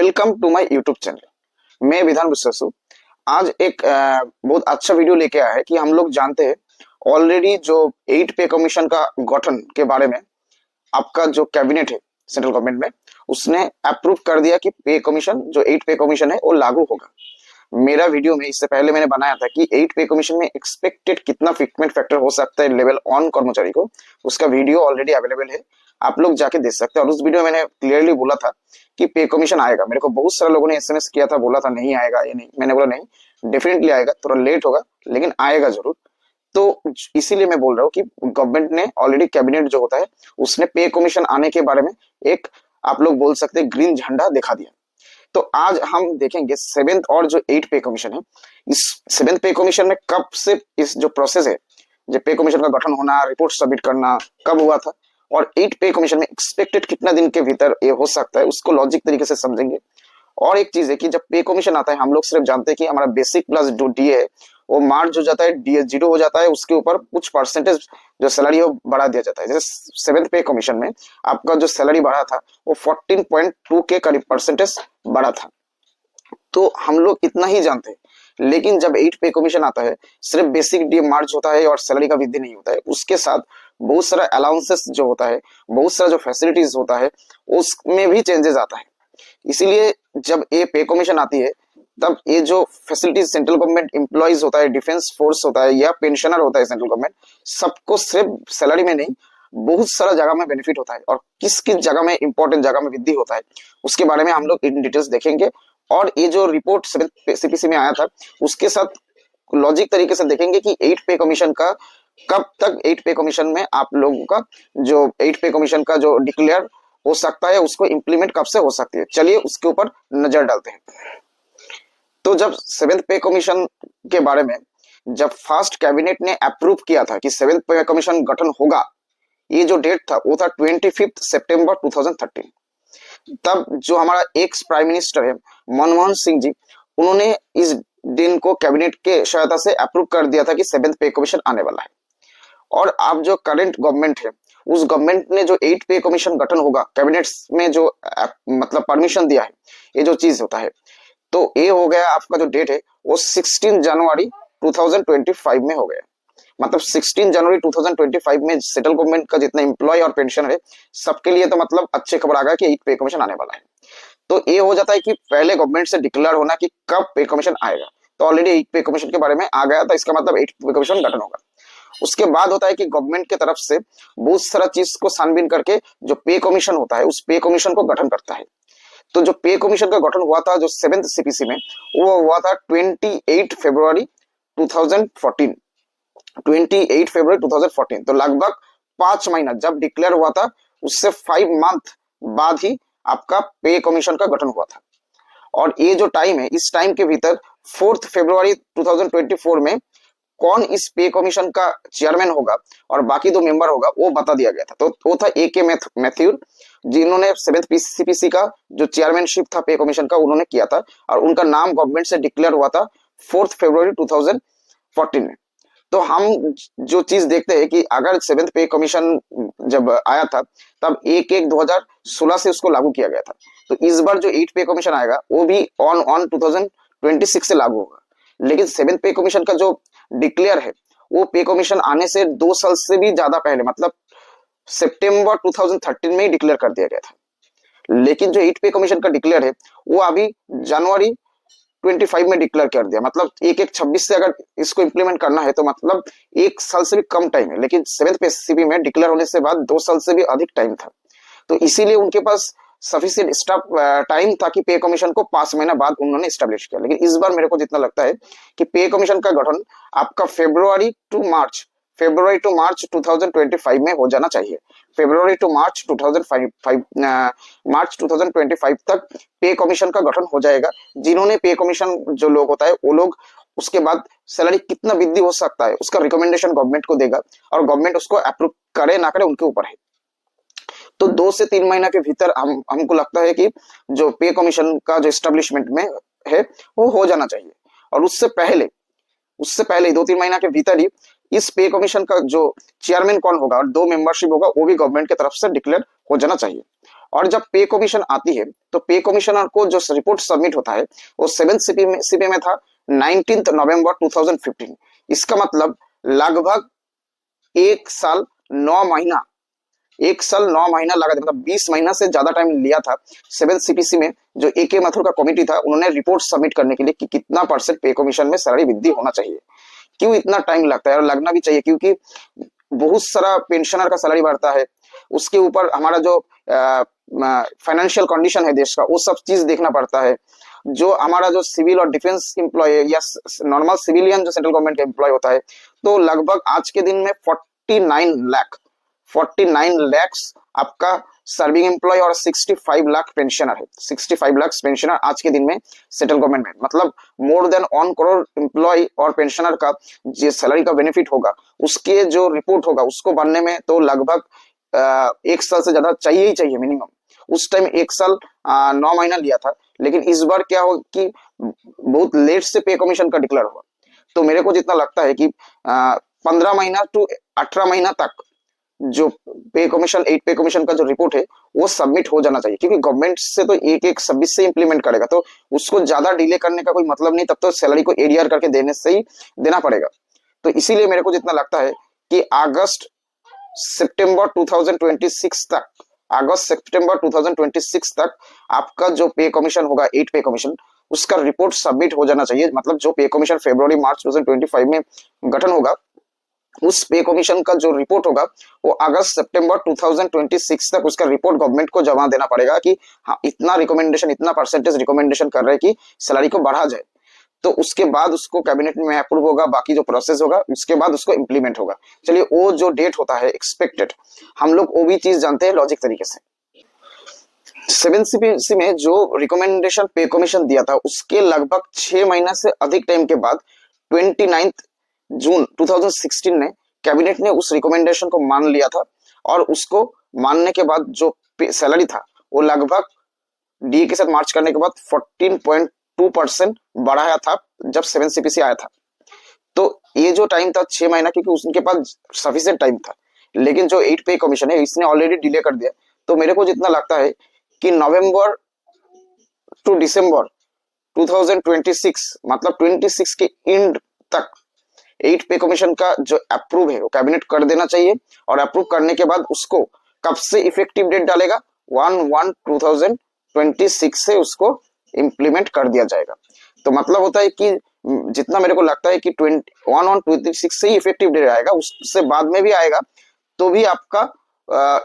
Welcome to my YouTube channel. मैं विधान विश्वासु आज एक बहुत अच्छा वीडियो लेके आया है कि हम लोग जानते हैं ऑलरेडी जो 8 पे कमीशन का गठन के बारे में आपका जो कैबिनेट है सेंट्रल गवर्नमेंट में उसने अप्रूव कर दिया कि पे कमीशन जो 8 पे कमीशन है वो लागू होगा। मेरा वीडियो में इससे पहले मैंने बनाया था कि 8 पे कमीशन में एक्सपेक्टेड कितना फिटमेंट फैक्टर हो सकता है लेवल ऑन कर्मचारी को, उसका वीडियो ऑलरेडी अवेलेबल है, आप लोग जाके देख सकते हैं। और उस वीडियो में मैंने क्लियरली बोला था कि पे कमीशन आएगा। मेरे को बहुत सारे लोगों ने एसएमएस किया था, बोला था नहीं आएगा ये नहीं, मैंने बोला नहीं डेफिनेटली आएगा, थोड़ा लेट होगा लेकिन आएगा जरूर। तो इसीलिए मैं बोल रहा हूँ कि गवर्नमेंट ने ऑलरेडी कैबिनेट जो होता है उसने पे कमीशन आने के बारे में एक आप लोग बोल सकते हैं ग्रीन झंडा दिखा दिया। तो आज हम देखेंगे 7th और जो 8 पे कमीशन है, इस 7th पे कमीशन में कब से इस जो प्रोसेस है जो पे कमीशन का गठन होना, रिपोर्ट सबमिट करना कब हुआ था, और 8 पे कमीशन में एक्सपेक्टेड कितना दिन के भीतर ये हो सकता है, उसको लॉजिक तरीके से समझेंगे। और एक चीज है कि जब पे कमीशन आता है हम लोग सिर्फ जानते हैं कि हमारा बेसिक प्लस जो डीए है वो मार्च हो जाता है, डीए जीरो हो जाता है, उसके ऊपर कुछ परसेंटेज जो सैलरी है वो बढ़ा दिया जाता है। जैसे 7th पे कमीशन में आपका जो सैलरी बढ़ा था वो 14.2 के करीब परसेंटेज बढ़ा था। तो हम लोग इतना ही जानते हैं, लेकिन जब 8 पे कमीशन आता है सिर्फ बेसिक डीए मार्च होता है और सैलरी का वृद्धि नहीं होता है, उसके साथ बहुत सारा अलाउंसेस जो होता है, बहुत सारा जो फैसिलिटीज होता है उसमें भी चेंजेस आता है। इसीलिए जब ये पे कमीशन आती है तब ये जो फैसिलिटीज सेंट्रल गवर्नमेंट एम्प्लॉइज होता है, डिफेंस फोर्स होता है या पेंशनर होता है सेंट्रल गवर्नमेंट, सबको सिर्फ सैलरी में नहीं बहुत सारा जगह में बेनिफिट होता है। और किस किस जगह में इंपॉर्टेंट जगह में वृद्धि होता है उसके बारे में हम लोग इन डिटेल्स देखेंगे। और ये जो रिपोर्ट सीपीसी में आया था उसके साथ लॉजिक तरीके से देखेंगे कि 8 पे कमीशन का कब तक 8 पे कमीशन में आप लोगों का जो 8 पे कमीशन का जो डिक्लेयर हो सकता है उसको इंप्लीमेंट कब से हो सकती है। चलिए उसके ऊपर नजर डालते हैं। तो जब 7th पे कमीशन के बारे में जब फर्स्ट कैबिनेट ने अप्रूव किया था कि 7th पे कमीशन गठन होगा, ये जो डेट था वो था 25 सितंबर 2013। तब जो हमारा एक्स प्राइम मिनिस्टर है मनमोहन सिंह जी, उन्होंने इस दिन को कैबिनेट के सहायता से अप्रूव कर दिया था कि 7th पे कमीशन आने वाला है। और अब जो करंट गवर्नमेंट है उस गवर्नमेंट ने जो 8 पे कमीशन गठन होगा कैबिनेट में जो मतलब परमिशन दिया है, ये जो चीज होता है, तो ये हो गया आपका जो डेट है वो 16 जनवरी 2025 में हो गया। मतलब 16 जनवरी 2025 में सेंट्रल गवर्नमेंट का जितना एम्प्लॉय और पेंशन है सबके लिए तो मतलब अच्छे खबर आ गया कि 8 पे कमीशन आने वाला है। तो ये हो जाता है कि पहले गवर्नमेंट से डिक्लेयर होना कि कब पे कमीशन आएगा। तो ऑलरेडी 8 पे कमीशन के बारे में आ गया था, इसका मतलब 8 पे कमीशन गठन होगा। उसके बाद होता है कि गवर्नमेंट की तरफ से बहुत सारा चीज को छानबीन करके जो पे कमीशन होता है उस पे कमीशन को गठन करता है। तो जो पे कमीशन का गठन हुआ था जो 7th सीपीसी में, वो हुआ था 28 फरवरी 2014। 28 फरवरी 2014, तो लगभग 5 महीना जब डिक्लेयर हुआ था उससे 5 मंथ बाद ही आपका पे कमीशन का गठन हुआ था। और ये जो टाइम है इस टाइम के भीतर 4 फरवरी 2024 में कौन इस पे कमीशन का चेयरमैन होगा और बाकी दो मेंबर होगा वो बता दिया गया था। तो वो था AK मैथ्यूर, जिन्होंने 7th सीपीसी का जो चेयरमैनशिप था पे कमीशन का उन्होंने किया था, और उनका नाम गवर्नमेंट से डिक्लेयर हुआ था 4 फरवरी 2014 में। तो हम जो चीज देखते हैं कि अगर 7th पे कमीशन जब आया था तब 1/1/2016 से उसको लागू किया गया था। तो इस बार जो 8 पे कमीशन आएगा वो भी ऑन 2026 से लागू होगा। लेकिन 7th पे कमीशन का जो डिक्लेयर है वो पे कमीशन आने से 2 साल से भी ज्यादा पहले मतलब सितंबर 2013 में ही डिक्लेयर कर दिया गया था। लेकिन जो 8 पे कमीशन का डिक्लेयर है वो अभी जनवरी 25 में डिक्लेयर कर दिया। मतलब 1/1/26 से अगर इसको इंप्लीमेंट करना है तो मतलब 1 साल से भी कम टाइम है, लेकिन 7th पे सीपी में डिक्लेयर होने से बाद 2 साल से भी अधिक टाइम था। तो इसीलिए उनके पास सफिशिएंट स्टाफ टाइम था कि पे कमीशन को 5 महीना बाद उन्होंने स्टैब्लिश किया। लेकिन इस बार मेरे को जितना लगता है कि पे कमीशन का गठन आपका फरवरी टू मार्च 2025 में हो जाना चाहिए। फरवरी टू मार्च 2025 तक पे कमीशन का गठन हो जाएगा। जिन्होंने पे कमीशन जो लोग होता है वो लोग उसके बाद सैलरी कितना वृद्धि हो सकता है उसका रिकमेंडेशन गवर्नमेंट को देगा, और गवर्नमेंट उसको अप्रूव करे ना करे उनके ऊपर है। तो 2 से 3 महीना के भीतर हमको लगता है कि जो पे कमीशन का जो एस्टेब्लिशमेंट में है वो हो जाना चाहिए। और उससे पहले 2-3 महीना के भीतर ही इस पे कमीशन का जो चेयरमैन कौन होगा और 2 मेंबरशिप होगा वो भी गवर्नमेंट की तरफ से डिक्लेयर हो जाना चाहिए। और जब पे कमीशन आती है तो पे कमिश्नर को जो रिपोर्ट सबमिट होता है वो 7 सीपी में था 19 नवंबर 2015। इसका मतलब लगभग 1 साल 9 महीना 1 साल 9 महीना लगा, मतलब 20 महीना से ज्यादा टाइम लिया था 7 सीपीसी में जो ए के माथुर का कमेटी था उन्होंने रिपोर्ट सबमिट करने के लिए कि कितना परसेंट पे कमीशन में सैलरी वृद्धि होना चाहिए। क्यों इतना टाइम लगता है और लगना भी चाहिए, क्योंकि बहुत सारा पेंशनर का सैलरी बढ़ता है, उसके ऊपर हमारा जो फाइनेंशियल कंडीशन है देश का वो सब चीज देखना पड़ता है। जो हमारा जो सिविल और डिफेंस एम्प्लॉय या नॉर्मल सिविलियन जो सेंट्रल गवर्नमेंट का एम्प्लॉय होता है तो लगभग आज के दिन में 49 लैक्स आपका सर्विंग एम्प्लॉय और 65 लाख पेंशनर है। 65 लाख पेंशनर आज के दिन में सेंट्रल गवर्नमेंट में, मतलब मोर देन 1 करोड़ एम्प्लॉय और पेंशनर का जो सैलरी का बेनिफिट होगा उसके जो रिपोर्ट होगा उसको बनने में तो लगभग 1 साल से ज्यादा चाहिए ही चाहिए मिनिमम। उस टाइम 1 साल 9 महीना लिया था, लेकिन इस बार क्या हो कि बहुत लेट से पे कमीशन का डिक्लेयर हुआ। तो मेरे को जितना लगता है कि 15 महीना टू 18 महीना तक जो पे कमीशन 8 पे कमीशन का जो रिपोर्ट है वो सबमिट हो जाना चाहिए, क्योंकि गवर्नमेंट से तो एक 26 से इंप्लीमेंट करेगा तो उसको ज्यादा डिले करने का कोई मतलब नहीं, तब तो सैलरी को एडीआर करके देने से ही देना पड़ेगा। तो इसीलिए मेरे को जितना लगता है कि अगस्त सितंबर 2026 तक आपका जो पे कमीशन होगा 8 पे कमीशन उसका रिपोर्ट सबमिट हो जाना चाहिए। मतलब जो पे कमीशन फरवरी मार्च 2025 में गठन होगा उस पे कमीशन का जो रिपोर्ट होगा वो अगस्त सितंबर 2026 तक उसका रिपोर्ट गवर्नमेंट को जमा देना पड़ेगा कि हाँ इतना रिकमेंडेशन इतना परसेंटेज रिकमेंडेशन कर रहे हैं कि सैलरी को बढ़ा जाए। तो उसके बाद उसको कैबिनेट में अप्रूव होगा, बाकी जो प्रोसेस होगा उसके बाद उसको इम्प्लीमेंट होगा। चलिए वो जो डेट होता है एक्सपेक्टेड हम लोग वो भी चीज जानते हैं लॉजिक तरीके से। 7 सीपीसी में जो रिकमेंडेशन पे कमीशन दिया था उसके लगभग 6 महीना से अधिक टाइम के बाद 29 जून 2016 में कैबिनेट ने उस रिकमेंडेशन को मान लिया था और उसको मानने के बाद जो सैलरी था वो लगभग डीए के साथ मार्च करने के बाद 14.2% बढ़ाया था जब 7 सीपीसी आया था। तो ये जो टाइम था 6 महीना, क्योंकि उनके पास सफिशिएंट टाइम था, लेकिन जो 8 पे कमीशन है इसने ऑलरेडी डिले कर दिया। तो मेरे को जितना लगता है कि नवंबर टू दिसंबर 2026 मतलब 26 के एंड तक 8 पे कमीशन का जो अप्रूव है वो कैबिनेट कर देना चाहिए और अप्रूव करने के बाद उसको कब से इफेक्टिव डेट डालेगा 1/1/2026 से उसको इम्प्लीमेंट कर दिया जाएगा। तो मतलब होता है कि जितना मेरे को लगता है कि 1/1/26 से ही इफेक्टिव डेट आएगा, उससे बाद में भी आएगा तो भी आपका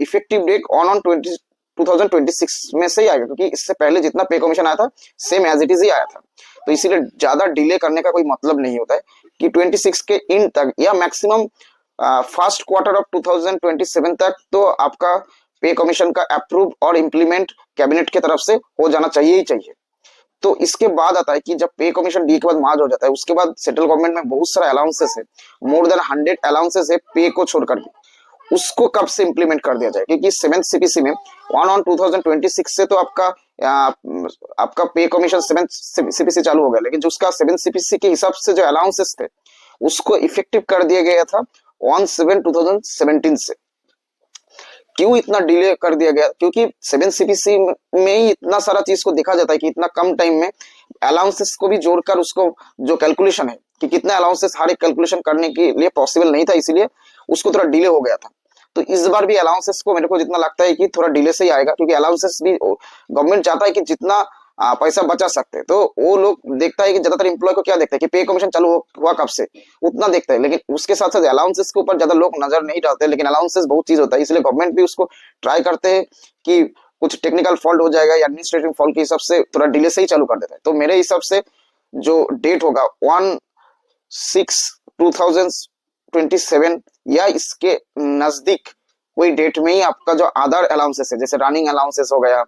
इफेक्टिव डेट 1/1/2026 में से ही आएगा, क्योंकि इससे पहले जितना पे कमीशन आया था सेम एज इट इज ही आया था। तो इसीलिए ज्यादा डिले करने का कोई मतलब नहीं होता है कि 26 के इन तक या मैक्सिमम फर्स्ट क्वार्टर ऑफ 2027 तक तो आपका पे कमीशन का अप्रूव और इम्प्लीमेंट कैबिनेट की तरफ से हो जाना चाहिए ही चाहिए। तो इसके बाद आता है कि जब पे कमीशन डी के बाद मार्च हो जाता है उसके बाद सेंट्रल गवर्नमेंट में बहुत सारा अलाउंसेस है, मोर देन 100 अलाउंसेस है पे को छोड़कर भी, उसको कब से इंप्लीमेंट कर दिया जाए, क्योंकि 7 सीपीसी में 1/1/2026 से तो आपका पे कमीशन 7 सीपीसी चालू हो गया, लेकिन जो उसका 7 सीपीसी के हिसाब से जो अलाउंसेस थे उसको इफेक्टिव कर दिया गया था 1/7/2017 से। क्यों इतना डिले कर दिया गया? क्योंकि 7 सीपीसी में ही इतना सारा चीज को देखा जाता है कि इतना कम टाइम में अलाउंसेस को भी जोड़कर उसको जो कैलकुलेशन है कि कितने अलाउंसेस हर एक कैलकुलेशन करने के लिए पॉसिबल नहीं था, इसीलिए उसको थोड़ा डिले हो गया था। तो इस बार भी अलाउंसेस को मेरे को जितना लगता है कि थोड़ा डिले से ही आएगा, क्योंकि अलाउंसेस भी गवर्नमेंट चाहता है कि जितना पैसा बचा सकते हैं, तो वो लोग देखता है कि ज्यादातर एम्प्लॉय को क्या देखता है कि पे कमीशन चालू हुआ कब से उतना देखता है, लेकिन उसके साथ साथ अलाउंसेस के ऊपर ज्यादा लोग नजर नहीं डालते। लेकिन अलाउंसेस बहुत चीज होता है, इसलिए गवर्नमेंट भी उसको ट्राई करते हैं कि कुछ टेक्निकल फॉल्ट हो जाएगा या एडमिनिस्ट्रेटिव फॉल्ट के हिसाब से थोड़ा डिले से ही चालू कर देता है। तो मेरे हिसाब से जो डेट होगा 1/6/2027 या इसके नजदीक कोई डेट में ही आपका जो अदर अलाउंसेस है, जैसे रनिंग अलाउंसेस हो गया,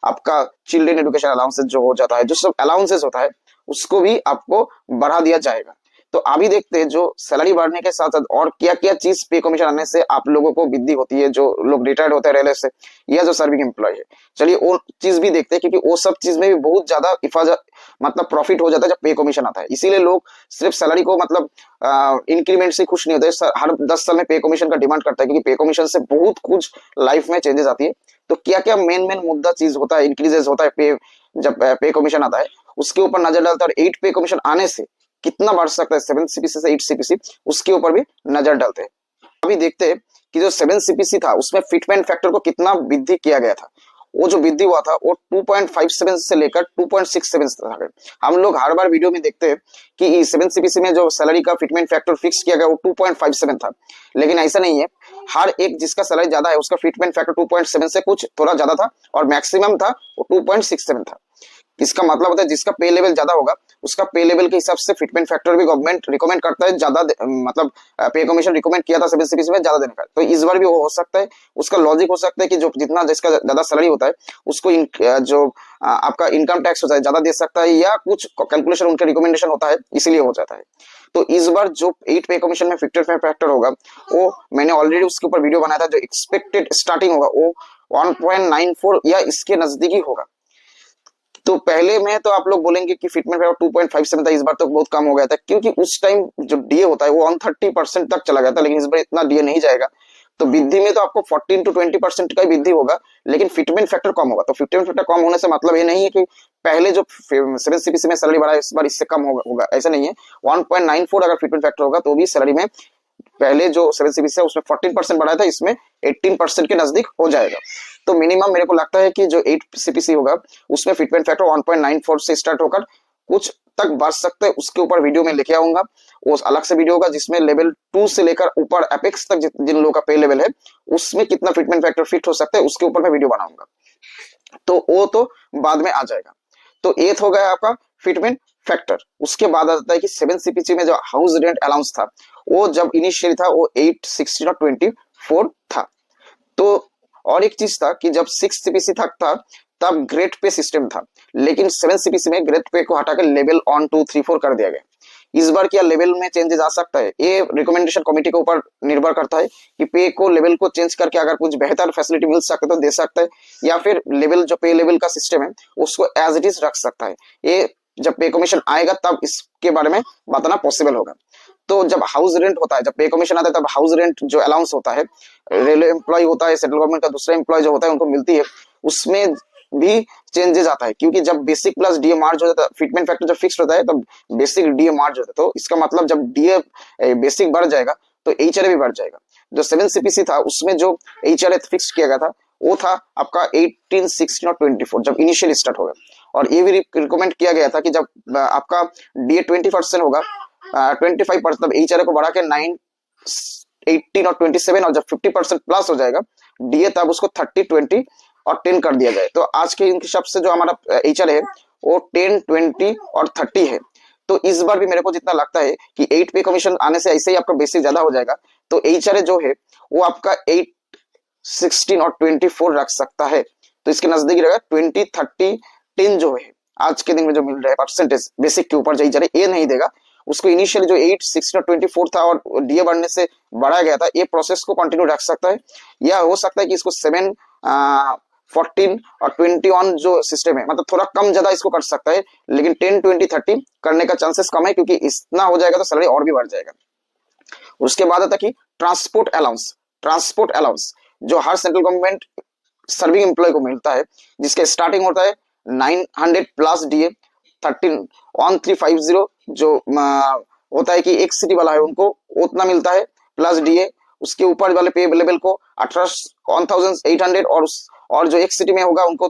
आपका चिल्ड्रन एजुकेशन अलाउंसेस जो हो जाता है, जो सब अलाउंसेस होता है उसको भी आपको बढ़ा दिया जाएगा। तो अभी देखते हैं जो सैलरी बढ़ने के साथ साथ और क्या क्या चीज पे कमीशन आने से आप लोगों को वृद्धि होती है, जो लोग रिटायर्ड होते हैं रेलवे से या जो सर्विंग एम्प्लॉय है। चलिए वो चीज भी देखते हैं, क्योंकि वो सब चीज में भी बहुत ज्यादा मतलब प्रॉफिट हो जाता है जब पे कमीशन आता है। इसीलिए लोग सिर्फ सैलरी को मतलब इंक्रीमेंट से खुश नहीं होते, हर 10 साल में पे कमीशन का डिमांड करता है, क्योंकि पे कमीशन से बहुत कुछ लाइफ में चेंजेस आती है। तो क्या क्या मेन मेन मुद्दा चीज होता है, इंक्रीजेस होता है पे, जब पे कमीशन आता है उसके ऊपर नजर डालता है। और 8 पे कमीशन आने से कितना बढ़ सकता है 7 सीपीसी से 8 सीपीसी, उसके ऊपर भी नजर डालते हैं। अभी देखते हैं कि जो 7 सीपीसी था उसमें फिटमेंट फैक्टर को कितना वृद्धि किया गया था। वो जो वृद्धि हुआ था वो 2.57 से लेकर 2.67 तक। हम लोग हर बार वीडियो में देखते हैं कि 7 सीपीसी में जो सैलरी का फिटमेंट फैक्टर फिक्स किया गया वो 2.57 था, लेकिन ऐसा नहीं है। हर एक जिसका सैलरी ज्यादा है उसका फिटमेंट फैक्टर 2.7 से कुछ थोड़ा ज्यादा था, और मैक्सिमम था वो 2.67 था। इसका मतलब होता है जिसका पे लेवल ज्यादा होगा उसका पे लेवल के हिसाब से फिटमेंट फैक्टर भी गवर्नमेंट रिकमेंड करता है ज्यादा, मतलब पे कमीशन रिकमेंड किया था 7 सीपीसी में ज्यादा देने का। तो इस बार भी वो हो सकता है। उसका लॉजिक हो सकता है कि जो जितना जिसका ज्यादा सैलरी होता है उसको जो आपका इनकम टैक्स होता है ज्यादा दे सकता है, या कुछ कैलकुलेशन उनका रिकमेंडेशन होता है इसीलिए हो जाता है। तो इस बार जो 8 पे कमीशन में फिटमेंट फैक्टर होगा वो मैंने ऑलरेडी उसके ऊपर वीडियो बनाया था। जो एक्सपेक्टेड स्टार्टिंग होगा वो 1.94 या इसके नजदीकी होगा। तो पहले में तो आप लोग बोलेंगे कि फिटमेंट फैक्टर 2.57 था, इस बार तो बहुत कम हो गया था, क्योंकि उस टाइम जो डीए होता है वो 130% तक चला गया था, लेकिन इस बार इतना डीए नहीं जाएगा। तो वृद्धि में तो आपको 14 to 20% का ही वृद्धि होगा, लेकिन फिटमेंट फैक्टर कम होगा। तो फिटमेंट फैक्टर कम होने से मतलब ये नहीं है कि पहले जो 7 सीपीसी में सैलरी बढ़ा है इस बार इससे कम होगा, ऐसा नहीं है। 1.94 अगर फिटमेंट फैक्टर होगा तो भी सैलरी में पहले जो 7 सीपीसी है उसमें 14% बढ़ाया था, इसमें 18% के नजदीक हो जाएगा। तो मिनिमम मेरे को लगता है कि जो 8 सीपीसी होगा उसमें फिटमेंट फैक्टर 1.94 से स्टार्ट होकर कुछ तक बढ़ सकता है। उसके ऊपर वीडियो में लेके आऊंगा, वो अलग से वीडियो होगा जिसमें लेवल 2 से लेकर ऊपर एपेक्स तक जिन लोगों का पे लेवल है उसमें कितना फिटमेंट फैक्टर फिट हो सकता है उसके ऊपर मैं वीडियो बनाऊंगा। तो वो तो बाद में आ जाएगा। तो 8 हो गया आपका फिटमेंट फैक्टर। उसके बाद आता है कि 7 सीपीसी में जो हाउस रेंट अलाउंस था वो जब इनिशियली था वो 8, 16 और 24 था। तो और एक चीज था कि जब 6 सीपीसी तक था तब ग्रेड पे सिस्टम था, लेकिन 7 सीपीसी में ग्रेड पे को हटाकर लेवल 1, 2, 3, 4 कर दिया गया। इस बार क्या लेवल में चेंजेस आ सकता है, ये रिकमेंडेशन कमेटी के ऊपर निर्भर करता है कि पे को लेवल को चेंज करके अगर कुछ बेहतर फैसिलिटी मिल सकता है तो दे सकता है, या फिर लेवल जो पे लेवल का सिस्टम है उसको एज इट इज रख सकता है। ये जब पे कमीशन आएगा तब इसके बारे में बताना पॉसिबल होगा। तो जब हाउस रेंट होता है, जब पे कमीशन आता है तब हाउस रेंट जो अलाउंस होता है, रेलवे एम्प्लॉय होता है, सेंट्रल गवर्नमेंट का दूसरा एम्प्लॉय जो होता है उनको मिलती है, उसमें भी चेंजेस आता है। क्योंकि जब बेसिक प्लस डीए मार्ज हो जाता है, फिटमेंट फैक्टर जब फिक्स होता है तब बेसिक डीए मार्ज होता है। तो इसका मतलब जब डीए बेसिक बढ़ जाएगा तो एचआरए भी बढ़ जाएगा। जो 7 सीपीसी था उसमें जो एचआरए फिक्स किया गया था वो था आपका 18, 16 और 24 जब इनिशियल स्टार्ट होगा। और ये भी रिकमेंड किया गया था कि जब आपका डीए 20% होगा, 25% तब एचआरए को बढ़ा के 9, 18 और 27, और जब 50% प्लस हो जाएगा डीए तब उसको 30, 20 और 10 कर दिया जाए। तो आज के हिसाब से जो हमारा एचआरए है वो 10, 20 और 30 है। तो इस बार भी मेरे को जितना लगता है कि 8 पे कमीशन आने से ऐसे ही आपका बेसिक ज्यादा हो जाएगा, तो एचआरए जो है वो आपका 8, 16 और 24 रख सकता है। तो इसके नजदीक रहेगा 20, 30, 10 जो है आज के दिन में जो मिल रहा है परसेंटेज बेसिक के ऊपर, जो ये नहीं देगा उसको। इनिशियली जो 8, 16 और 24 था और डीए बढ़ने से बढ़ाया गया था, ये प्रोसेस को कंटिन्यू रख सकता है। या हो सकता है कि इसको 7, 14 और 21 जो सिस्टम है मतलब थोड़ा कम ज्यादा इसको कर सकता है, लेकिन 10, 20, 30 करने का चांसेस कम है, क्योंकि इतना हो जाएगा तो सैलरी और भी बढ़ जाएगा। उसके बाद आता कि ट्रांसपोर्ट अलाउंस। ट्रांसपोर्ट अलाउंस जो हर सेंट्रल गवर्नमेंट सर्विंग एम्प्लॉय को मिलता है, जिसका स्टार्टिंग होता है 900 प्लस डीए, 13,1350 जो होता है कि एक सिटी वाला है उनको उतना मिलता है प्लस डीए। उसके ऊपर वाले पे लेवल को 18,800 और जो एक सिटी में होगा उनको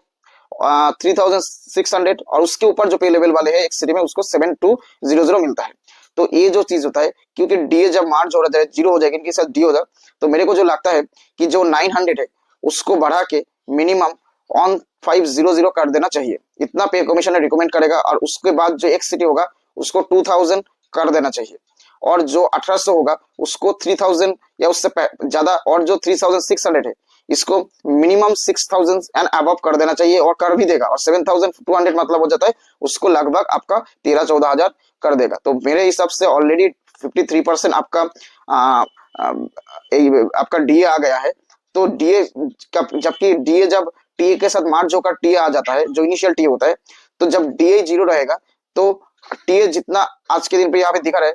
3,600, और उसके ऊपर जो पे लेवल वाले हैं एक सिटी में उसको 7,200 मिलता है। तो ये जो चीज होता है, क्योंकि डीए जब मार्च हो जाए जीरो हो जाएगा इनके साथ डी हो जाए, तो मेरे को जो लगता है कि जो 900 है उसको बढ़ा के मिनिमम 1500 कर देना चाहिए, इतना पे कमीशन रिकमेंड करेगा। और उसके बाद जो एक सिटी होगा उसको 2000 कर देना चाहिए, और जो 1800 होगा उसको 3000 या उससे ज्यादा, और जो 3600 है इसको मिनिमम 6000 एंड अबव कर देना चाहिए, और कर भी देगा। और 7200 मतलब हो जाता है उसको लगभग आपका 13-14 हजार कर देगा। तो मेरे हिसाब से ऑलरेडी 53% आपका डीए आ गया है। तो डीए जबकि डीए जब टीए के साथ मार्च होकर टीए आ जाता है जो इनिशियल टीए होता है, तो जब डीए जीरो रहेगा तो टीए जितना आज के दिन पे यहाँ पे दिखा रहा है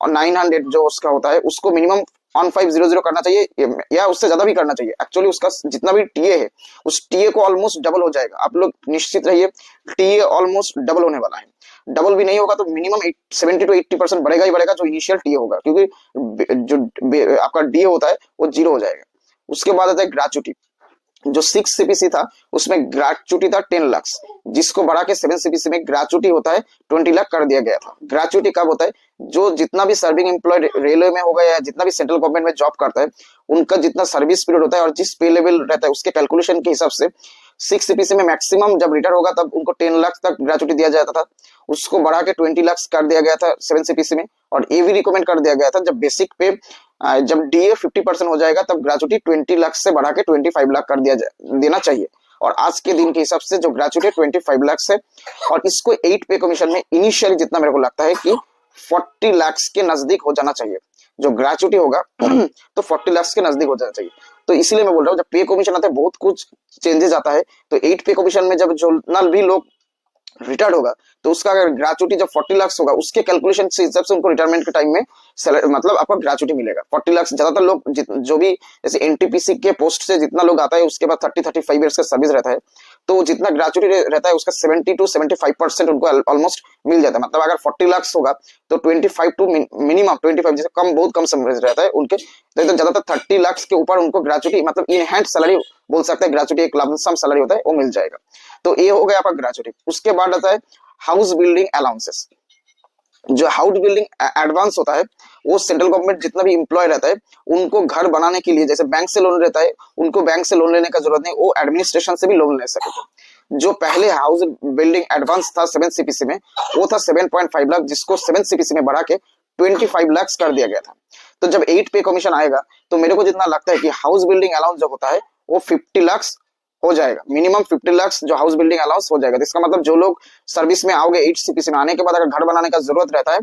900 जो उसका होता है उसको मिनिमम 1500 करना चाहिए या उससे ज्यादा भी करना चाहिए। एक्चुअली उसका जितना भी टीए है उस टीए को ऑलमोस्ट डबल हो जाएगा। आप लोग निश्चित रहिए, टीए ऑलमोस्ट डबल होने वाला है। डबल भी नहीं होगा तो मिनिमम 70 to 80% बढ़ेगा ही बढ़ेगा जो इनिशियल टीए होगा, क्योंकि जो आपका डीए होता है वो 0 हो जाएगा। उसके बाद आता है ग्रेचुटी। जो 6 सीपीसी था उसमें ग्रेचुटी था 10 लाख, जिसको बढ़ा के 7 सीपीसी में ग्रेचुटी होता है 20 लाख कर दिया गया था। ग्रेचुटी कब होता है? जो जितना भी सर्विंग एम्प्लॉय रेलवे में होगा या जितना भी सेंट्रल गवर्नमेंट में जॉब करता है उनका जितना सर्विस पीरियड होता है और जिस पे लेवल रहता है उसके कैलकुलेशन के हिसाब से 6 सीपीसी में मैक्सिमम जब रिटायर होगा तब उनको 10 लाख तक ग्रेचुटी दिया जाता था। उसको बढ़ा के 20 लाख कर दिया गया था 7 सीपीसी में। और ये भी रिकमेंड कर दिया गया था जब बेसिक पे जब डीए 50% हो जाएगा तब ग्रेचुटी 20 लाख से बढ़ा के 25 लाख कर देना चाहिए। और आज के दिन के हिसाब से जो ग्रेचुटी 25 लाख है और इसको 8 पे कमीशन में इनिशियली जितना मेरे को लगता है कि 40 लाख के नजदीक हो जाना चाहिए जो ग्रेचुटी होगा तो 40 लाख के नजदीक हो जाना चाहिए। तो इसीलिए मैं बोल रहा हूँ जब पे कमीशन आता है बहुत कुछ चेंजेस आता है। तो 8 पे कमीशन में जब जो न भी लोग रिटायर्ड होगा तो उसका अगर ग्रेचुटी जब 40 लाख होगा उसके कैलकुलेशन से हिसाब से उनको रिटायरमेंट के टाइम में मतलब आपका ग्रेचुटी मिलेगा 40 लाख। ज्यादातर लोग जो भी जैसे एनटीपीसी के पोस्ट से जितना लोग आता है उसके बाद 30-35 इयर्स का सर्विस रहता है तो जितना ग्रेचुटी रहता है उसका 70 to 75% उनको ऑलमोस्ट मिल जाता है। मतलब अगर 40 लाख होगा तो 25 टू मिनिमम 25 जैसे कम बहुत कम सर्विस रहता है उनके तो ज्यादातर 30 लाख के ऊपर उनको ग्रेचुटी मतलब इन हैंड सैलरी बोल सकते हैं, ग्रेचुटी एक लमसम सैलरी होता है वो मिल जाएगा। तो ये हो गया आपका ग्रेचुटी। उसके बाद आता है हाउस बिल्डिंग अलाउंसेस। जो हाउस बिल्डिंग एडवांस होता है वो सेंट्रल गवर्नमेंट जितना भी एम्प्लॉय रहता है उनको घर बनाने के लिए जैसे बैंक से लोन रहता है उनको बैंक से लोन लेने का जरूरत नहीं, वो एडमिनिस्ट्रेशन से भी लोन ले सकते हैं। जो पहले हाउस बिल्डिंग एडवांस था 7 सीपीसी में वो था 7.5 लाख जिसको 7 सीपीसी में बढ़ा के 25 लाख कर दिया गया था। तो जब 8 पे कमीशन आएगा तो मेरे को जितना लगता है कि हाउस बिल्डिंग अलाउंस जो होता है वो 50 लाख हो जाएगा, मिनिमम 50 लाख जो हाउस बिल्डिंग अलाउंस हो जाएगा। इसका मतलब जो लोग सर्विस में आओगे 8 सीपीसी में आने के बाद अगर घर बनाने का जरूरत रहता है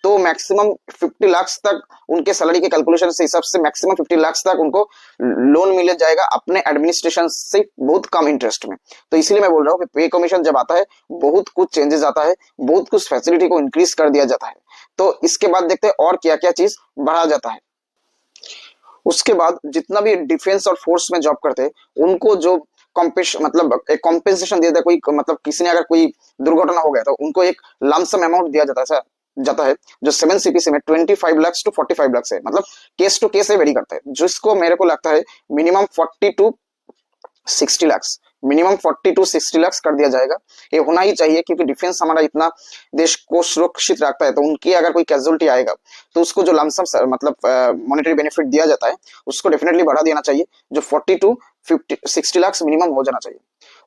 तो मैक्सिमम 50 लाख तक उनके सैलरी के कैलकुलेशन से हिसाब से मैक्सिमम 50 लाख तक उनको लोन मिल जाएगा अपने एडमिनिस्ट्रेशन से बहुत कम इंटरेस्ट में। तो इसलिए मैं बोल रहा हूँ कि पे कमीशन जब आता है बहुत कुछ चेंजेस आता है, बहुत कुछ फैसिलिटी को इंक्रीज कर दिया जाता है। तो इसके बाद देखते हैं और क्या क्या चीज बढ़ा जाता है। उसके बाद जितना भी डिफेंस और फोर्स में जॉब करते हैं उनको जो मतलब एक कॉम्पेंसेशन दिया जाता है, कोई मतलब किसी ने अगर कोई दुर्घटना हो गया तो उनको एक लमसम अमाउंट दिया जाता है जो 7 सीपीसी में 25 लाख to 45 लाख है। मतलब केस टू केस वेरी करता है, जिसको मेरे को लगता है minimum 40 to 60 lakh minimum 40 to 60 lakh कर दिया जाएगा। ये होना ही चाहिए क्योंकि डिफेंस हमारा इतना देश को सुरक्षित रखता है। तो उनकी अगर कोई कैजुअलिटी आएगा तो उसको जो लमसम मतलब मॉनेटरी बेनिफिट दिया जाता है उसको डेफिनेटली बढ़ा देना चाहिए जो 40 to 60 लाख मिनिमम हो जाना चाहिए।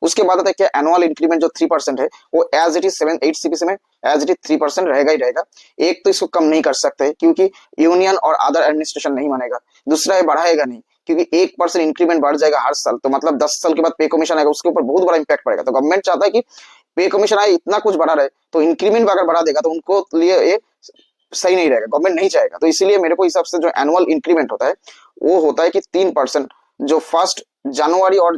उसके बाद आता है क्या एनुअल इंक्रीमेंट जो 3% है वो एज इट इज 7-8 सीपीसी में एज इट इज 3% रहेगा ही रहेगा। एक तो इसको कम नहीं कर सकते क्योंकि यूनियन और अदर एडमिनिस्ट्रेशन नहीं मानेगा, दूसरा है बढ़ाएगा नहीं क्योंकि 1% इंक्रीमेंट बढ़ जाएगा हर साल तो मतलब 10 साल के बाद पे कमीशन आएगा उसके ऊपर बहुत बड़ा इंपैक्ट पड़ेगा। तो गवर्नमेंट चाहता है कि पे कमीशन आए इतना कुछ बढ़ा रहे तो इंक्रीमेंट अगर बढ़ा देगा तो उनको लिए ये सही नहीं रहेगा, गवर्नमेंट नहीं चाहेगा। तो इसीलिए मेरे को हिसाब से जो एनुअल इंक्रीमेंट होता है वो होता है कि 3% जो 1 जनवरी और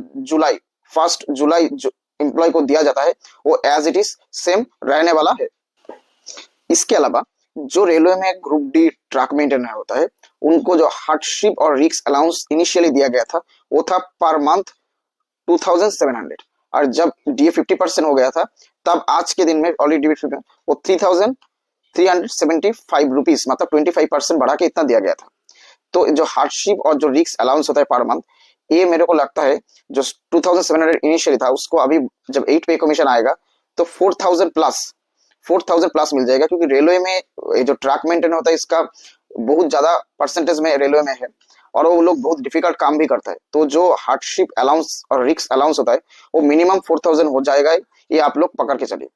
1 जुलाई जो एम्प्लॉय को दिया जाता है वो एज इट इज सेम रहने वाला है। इसके अलावा जो रेलवे में ग्रुप डी ट्रैक मेंटेनर होता है उनको जो हार्डशिप और रिस्क अलाउंस इनिशियली दिया गया था वो था पर मंथ 2700 और जब डीए 50% हो गया था तब आज के दिन में ऑलरेडी वो 3375 रुपीज मतलब 25% बढ़ा के इतना दिया गया था। तो जो हार्डशिप और जो रिस्क अलाउंस होता है पर मंथ ये मेरे को लगता है जो 2700 इनिशियली था उसको अभी जब 8 पे कमीशन आएगा तो 4000 प्लस मिल जाएगा क्योंकि रेलवे में जो ट्रैक मेंटेन होता है इसका बहुत ज्यादा परसेंटेज में रेलवे में है और वो लोग बहुत डिफिकल्ट काम भी करता है। तो जो हार्डशिप अलाउंस और रिस्क अलाउंस होता है वो मिनिमम 4000 हो जाएगा, ये आप लोग पकड़ के चलिए।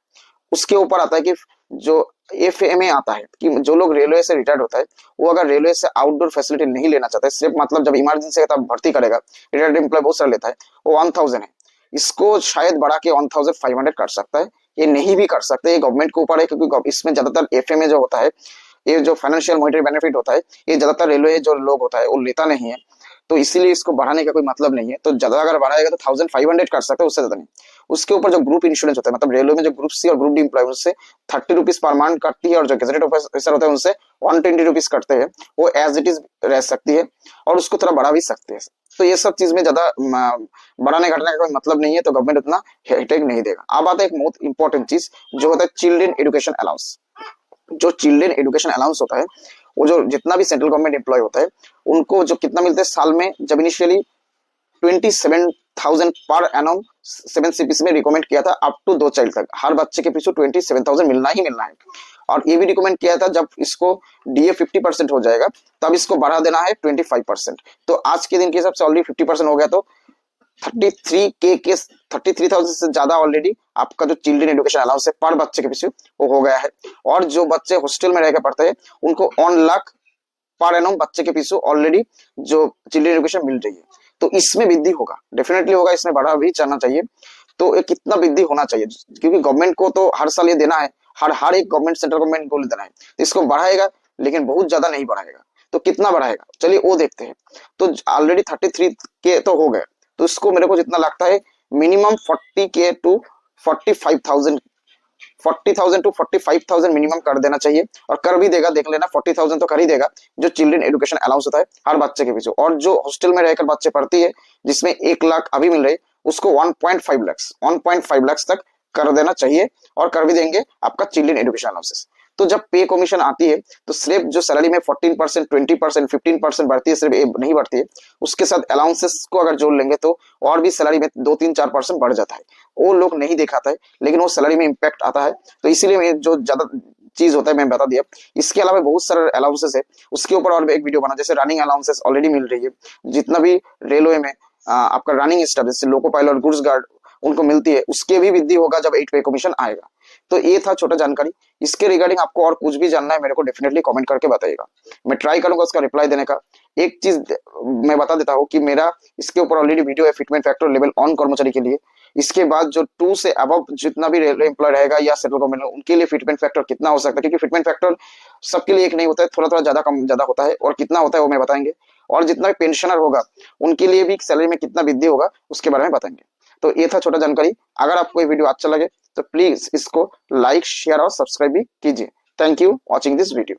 उसके ऊपर आता है कि जो एफएमए आता है कि जो लोग रेलवे से रिटायर्ड होता है वो अगर रेलवे से आउटडोर फैसिलिटी नहीं लेना चाहता है सिर्फ मतलब जब इमरजेंसी है तब भर्ती करेगा, रिटायर्ड एम्प्लॉय बहुत सारा लेता है वो 1000 है, इसको शायद बढ़ा के 1500 कर सकता है, ये नहीं भी कर सकते, ये गवर्नमेंट के ऊपर है क्योंकि इसमें ज्यादातर एफएमए जो होता है ये जो फाइनेंशियल मॉनिटरी बेनिफिट होता है ये ज्यादातर रेलवे जो लोग होता है वो लेता नहीं है। तो इसीलिए इसको बढ़ाने का कोई मतलब नहीं है। तो ज्यादा अगर बढ़ाएगा तो 1500 कर सकते हैं उससे ज्यादा नहीं। उसके ऊपर जो ग्रुप इंश्योरेंस होता है, मतलब रेलवे में जो ग्रुप सी और ग्रुप डी एम्प्लॉय उससे 30 रुपीज पर मंथ कटती है, और जो गेजेटेड ऑफिसर होता है उनसे 120 रुपीज कटते हैं। वो एज इट इज रह सकती है और उसको थोड़ा बढ़ा भी सकते हैं। तो ये सब चीज में ज्यादा बढ़ाने घटने का कोई मतलब नहीं है, तो गवर्नमेंट उतना हेडेक नहीं देगा। अब आता है एक बहुत इंपॉर्टेंट चीज जो होता है चिल्ड्रन एजुकेशन अलाउंस। जो चिल्ड्रन एजुकेशन अलाउंस होता है, वो जो जितना भी सेंट्रल गवर्नमेंट एम्प्लॉय होता है उनको जो कितना मिलता है साल में, जब इनिशियली 27,000 पर एनम 7 CPC में रिकमेंड किया था अप टू 2 चाइल्ड तक, हर बच्चे के पीछे 27,000 मिलना ही मिलना है। और ये भी रिकमेंड किया था जब इसको DA 50% हो जाएगा तब इसको बढ़ा देना है 25%। तो आज के दिन के हिसाब से ऑलरेडी 50% हो गया, तो 33,000 से ज्यादा ऑलरेडी आपका जो चिल्ड्रन एजुकेशन अलाउंस है पर बच्चे के पीछे वो हो गया है। और जो बच्चे हॉस्टल में रहकर पढ़ते हैं उनको 1 लाख पर एनम बच्चे के पीछे ऑलरेडी जो चिल्ड्रन एजुकेशन मिल रही है। तो इसमें वृद्धि होगा, डेफिनेटली होगा, इसमें बढ़ा भी चलना चाहिए। तो ये कितना वृद्धि होना चाहिए, क्योंकि गवर्नमेंट को तो हर साल ये देना है, हर एक गवर्नमेंट सेंट्रल गवर्नमेंट को देना है, तो इसको बढ़ाएगा लेकिन बहुत ज्यादा नहीं बढ़ाएगा। तो कितना बढ़ाएगा चलिए वो देखते हैं। तो ऑलरेडी 33 के तो हो गए, तो इसको मेरे को जितना लगता है minimum 40K to 45,000 40,000 to 45,000 minimum कर देना चाहिए। और कर भी देगा, देख लेना 40,000 तो कर ही देगा जो चिल्ड्रन एजुकेशन अलाउंस होता है हर बच्चे के पीछे। और जो हॉस्टल में रहकर बच्चे पढ़ती है जिसमें 1 लाख अभी मिल रही है उसको 1.5 लाख तक कर देना चाहिए, और कर भी देंगे आपका चिल्ड्रन एजुकेशन अलाउंसेस। तो जब पे कमीशन आती है तो सिर्फ जो सैलरी में 14%, 20%, 15% बढ़ती है, सिर्फ नहीं बढ़ती है, उसके साथ अलाउंसेस को अगर जोड़ लेंगे तो और भी सैलरी में 2-3-4% बढ़ जाता है। वो लोग नहीं दिखाता है लेकिन वो सैलरी में इम्पैक्ट आता है। तो इसीलिए जो ज्यादा चीज होता है मैं बता दिया। इसके अलावा बहुत सारे अलाउंसेस है, उसके ऊपर और एक वीडियो बना, जैसे रनिंग अलाउंसेस ऑलरेडी मिल रही है, जितना भी रेलवे में आपका रनिंग स्टाफ जैसे लोको पायलट, गुड्स गार्ड उनको मिलती है, उसके भी वृद्धि होगा जब 8 पे कमीशन आएगा। तो ये था छोटा जानकारी। इसके रिगार्डिंग आपको और कुछ भी जानना है मेरे को डेफिनेटली कमेंट करके बताइएगा, मैं ट्राई करूंगा उसका रिप्लाई देने का। एक चीज मैं बता देता हूँ कि मेरा इसके ऊपर ऑलरेडी वीडियो है फिटमेंट फैक्टर लेवल ऑन कर्मचारी के लिए। इसके बाद जो 2 से अबव जितना भी रेलवे एम्प्लॉय रहेगा या सेंट्रल गवर्नमेंट उनके लिए फिटमेंट फैक्टर कितना हो सकता है, क्योंकि फिटमेंट फैक्टर सबके लिए एक नहीं होता है, थोड़ा थोड़ा ज्यादा कम ज्यादा होता है, और कितना होता है वो मैं बताएंगे। और जितना भी पेंशनर होगा उनके लिए भी सैलरी में कितना वृद्धि होगा उसके बारे में बताएंगे। तो ये था छोटा जानकारी। अगर आपको ये वीडियो अच्छा लगे तो प्लीज इसको लाइक, शेयर और सब्सक्राइब भी कीजिए। Thank you watching this video.